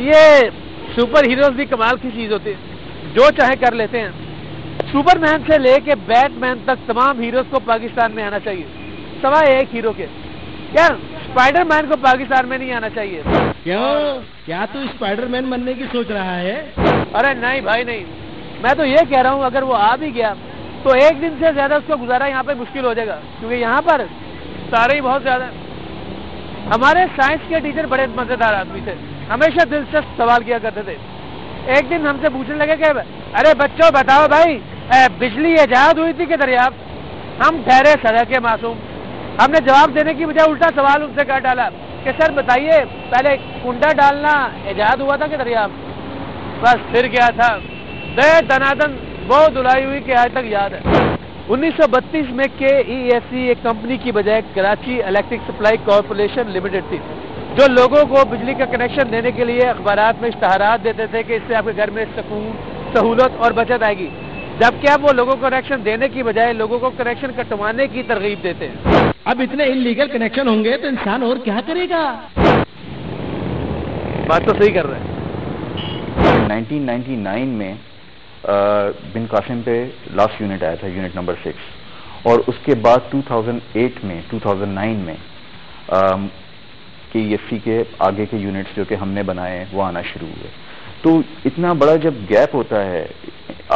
یہ super heroes بھی کمال کی چیز ہوتی ہے، جو چاہے کر لیتے ہیں۔ سپر مین سے لے کے بیٹ مین تک تمام ہیروز کو پاکستان میں آنا چاہیے، سوائے ایک ہیرو کے۔ کیا اسپائڈر مین کو پاکستان میں نہیں آنا چاہیے؟ کیا تو اسپائڈر مین بننے کی سوچ رہا ہے؟ ارے نہیں بھائی نہیں، میں تو یہ کہہ رہا ہوں اگر وہ آ بھی گیا تو ایک دن سے زیادہ اس کو گزارا یہاں پہ مشکل ہو جائے گا، کیونکہ یہاں پر سارے ہی بہت زیادہ۔ ہمارے سائنس کے ٹیچر بڑے مزیدار آدمی تھے، ہمیشہ دلچسپ سوال کیا کرتے تھے۔ ایک دن ہم سے پوچھنے لگے کہ ارے بچوں بتاؤ بھائی بجلی ایجاد ہوئی تھی کہ دریافت؟ ہم ٹھہرے سڑک کے معصوم، ہم نے جواب دینے کی بجائے الٹا سوال ان سے کر ڈالا کہ سر بتائیے پہلے کنڈا ڈالنا ایجاد ہوا تھا کہ دریافت؟ بس پھر کیا تھا، دے دنادن وہ دلائی ہوئی کہ آج تک یاد ہے۔ 1932 میں KESC ایک کمپنی کی بجائے Karachi electric supply corporation limited تھی، جو لوگوں کو بجلی کا کنیکشن دینے کے لیے اخبارات میں اشتہارات دیتے تھے کہ اس سے آپ کے گھر میں سکون، سہولت اور بچت آئے گی، جبکہ اب وہ لوگوں کو کنیکشن دینے کی بجائے لوگوں کو کنیکشن کٹوانے کی ترغیب دیتے ہیں۔ اب اتنے انلیگل کنیکشن ہوں گے تو انسان اور کیا کرے گا؟ بات تو صحیح کر رہے ہیں۔ 1999 میں بن قاسم پہ لاسٹ یونٹ آیا تھا، یونٹ نمبر 6، اور اس کے بعد 2009 میں KESC کے آگے کے یونٹس جو کہ ہم نے بنائے وہ آنا شروع ہوئے۔ تو اتنا بڑا جب گیپ ہوتا ہے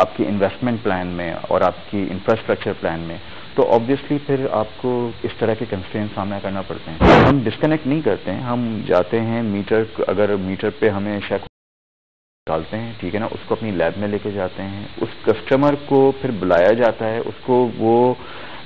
آپ کی انویسٹمنٹ پلان میں اور آپ کی انفراسٹرکچر پلان میں، تو آبویسلی پھر آپ کو اس طرح کے کنسٹرینٹ سامنا کرنا پڑتے ہیں۔ ہم ڈسکنیکٹ نہیں کرتے ہیں، ہم جاتے ہیں میٹر، اگر میٹر پہ ہمیں شک ڈالتے ہیں، ٹھیک ہے نا، اس کو اپنی لیب میں لے کے جاتے ہیں، اس کسٹمر کو پھر بلایا جاتا ہے، اس کو وہ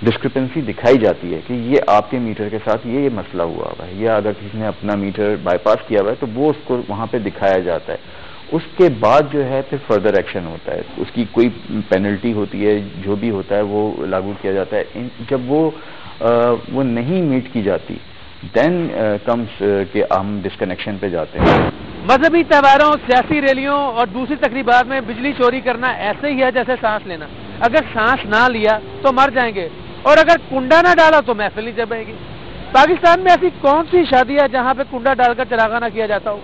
ڈسکرپنسی دکھائی جاتی ہے کہ یہ آپ کے میٹر کے ساتھ یہ مسئلہ ہوا ہوا ہے، یا اگر کسی نے اپنا میٹر بائی پاس کیا ہوا ہے تو وہ اس کو وہاں پہ دکھایا جاتا ہے۔ اس کے بعد جو ہے پھر فردر ایکشن ہوتا ہے، اس کی کوئی پینلٹی ہوتی ہے، جو بھی ہوتا ہے وہ لاگو کیا جاتا ہے۔ جب وہ نہیں میٹ کی جاتی دین کمس کہ ہم ڈسکنیکشن پہ جاتے ہیں۔ مذہبی تہواروں، سیاسی ریلیوں اور دوسری تقریبات میں بجلی چوری کرنا ایسے ہی ہے جیسے سانس لینا، اگر سانس نہ لیا تو مر جائیں گے، اور اگر کنڈا نہ ڈالا تو محفل نہیں جمے گی۔ پاکستان میں ایسی کون سی شادی ہے جہاں پہ کنڈا ڈال کر چراغاں نہ کیا جاتا ہو؟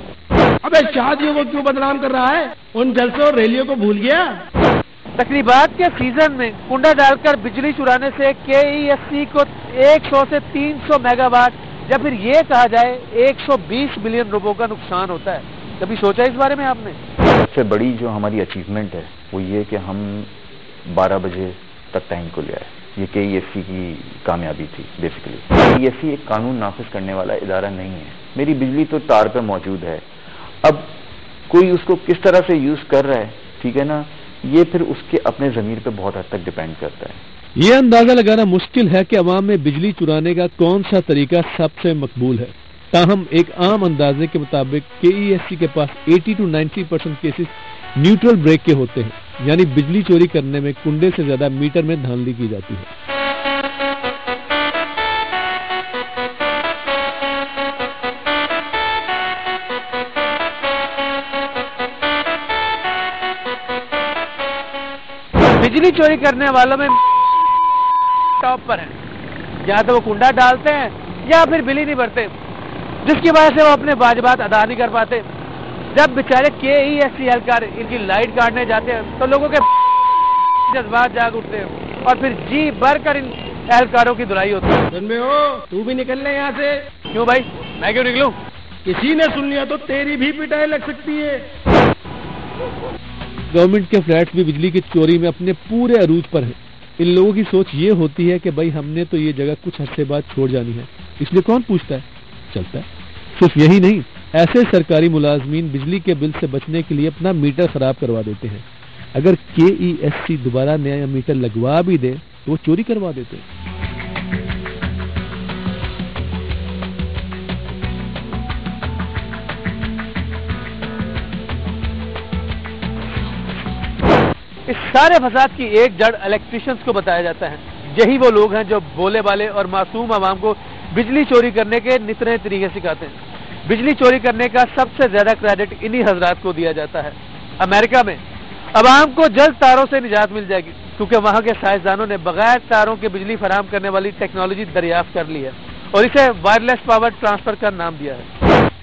ابے شادیوں کو کیوں بدنام کر رہا ہے؟ ان جلسوں اور ریلیوں کو بھول گیا؟ تقریبات کے سیزن میں کنڈا ڈال کر بجلی چرانے سے KESC کو 100 سے 300 میگا واٹ یا پھر یہ کہا جائے 120 ملین روپوں کا نقصان ہوتا ہے۔ کبھی سوچا اس بارے میں آپ نے؟ سب سے بڑی جو ہماری اچیومنٹ ہے وہ یہ کہ ہم 12 بجے تک ٹائم کو لے آئے، یہ KESC کی کامیابی تھی بیسیکلی۔ KESC ایک قانون نافذ کرنے والا ادارہ نہیں ہے، میری بجلی تو تار پہ موجود ہے، اب کوئی اس کو کس طرح سے یوز کر رہا ہے، ٹھیک ہے نا، یہ پھر اس کے اپنے ضمیر پہ بہت حد تک ڈیپینڈ کرتا ہے۔ یہ اندازہ لگانا مشکل ہے کہ عوام میں بجلی چرانے کا کون سا طریقہ سب سے مقبول ہے، تاہم ایک عام اندازے کے مطابق KESC کے پاس 80 to 90% کیسز نیوٹرل بریک کے ہوتے ہیں، یعنی بجلی چوری کرنے میں کنڈے سے زیادہ میٹر میں دھاندلی کی جاتی ہے۔ بجلی چوری کرنے والوں میں ٹاپ پر ہیں، یا تو وہ کنڈا ڈالتے ہیں یا پھر بل ہی نہیں بھرتے، جس کی وجہ سے وہ اپنے واجبات ادا نہیں کر پاتے۔ جب بیچارے KESC اہلکار ان کی لائٹ کاٹنے جاتے ہیں تو لوگوں کے جذبات جاگ اٹھتے ہیں اور پھر جی بھر کر ان اہلکاروں کی دھلائی ہوتی ہے۔ سن میں ہو تو بھی نکل لے یہاں سے۔ کیوں بھائی، میں کیوں نکلوں؟ کسی نے سن لیا تو تیری بھی پٹائی لگ سکتی ہے۔ گورنمنٹ کے فلیٹس بھی بجلی کی چوری میں اپنے پورے عروج پر ہیں۔ ان لوگوں کی سوچ یہ ہوتی ہے کہ بھائی ہم نے تو یہ جگہ کچھ عرصے بعد چھوڑ جانی ہے، اس لیے کون پوچھتا ہے، چلتا ہے۔ صرف یہی نہیں، ایسے سرکاری ملازمین بجلی کے بل سے بچنے کے لیے اپنا میٹر خراب کروا دیتے ہیں۔ اگر KESC دوبارہ نیا میٹر لگوا بھی دے تو وہ چوری کروا دیتے ہیں۔ اس سارے فساد کی ایک جڑ الیکٹریشنز کو بتایا جاتا ہے۔ یہی وہ لوگ ہیں جو بولے والے اور معصوم عوام کو بجلی چوری کرنے کے نتنے طریقے سکھاتے ہیں۔ بجلی چوری کرنے کا سب سے زیادہ کریڈٹ انہی حضرات کو دیا جاتا ہے۔ امریکہ میں عوام کو جلد تاروں سے نجات مل جائے گی، کیونکہ وہاں کے سائنسدانوں نے بغیر تاروں کے بجلی فراہم کرنے والی ٹیکنالوجی دریافت کر لی ہے اور اسے وائرلیس پاور ٹرانسفر کا نام دیا ہے۔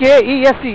KESC